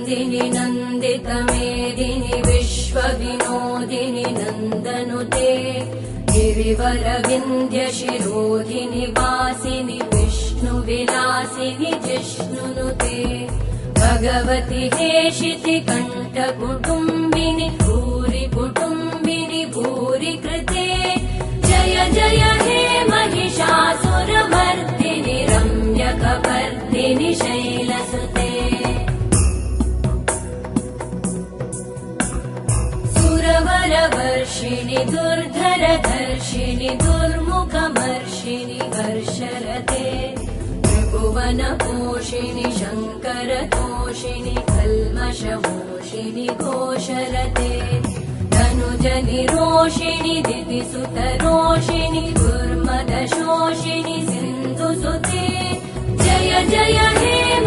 नन्दिनि नन्दितमेदिनि विश्वविनोदिनि नन्दनुते गिरिवरविन्ध्यशिरोधिनि वासिनि विष्णुविलासिनि जिष्णुनुते भगवति हेशिति कण्ठकुटुम्बिनि भूरि कुटुम्बिनि भूरि कृते जय जय हे महिषासुरमर्दिनि रम्यकपर्दिनि शैलसुते सुरवरवर्षिणि दुर्धरधर्षिणि दुर्मुखमर्षिणि हर्षरते त्रिभुवनपोषिणि शङ्करतोषिणि कल्मषमोषिणि घोषरते धनुजनिरोषिणि दितिसुतरोषिणि दुर्मदशोषिणि सिन्धुसुते जय जय हे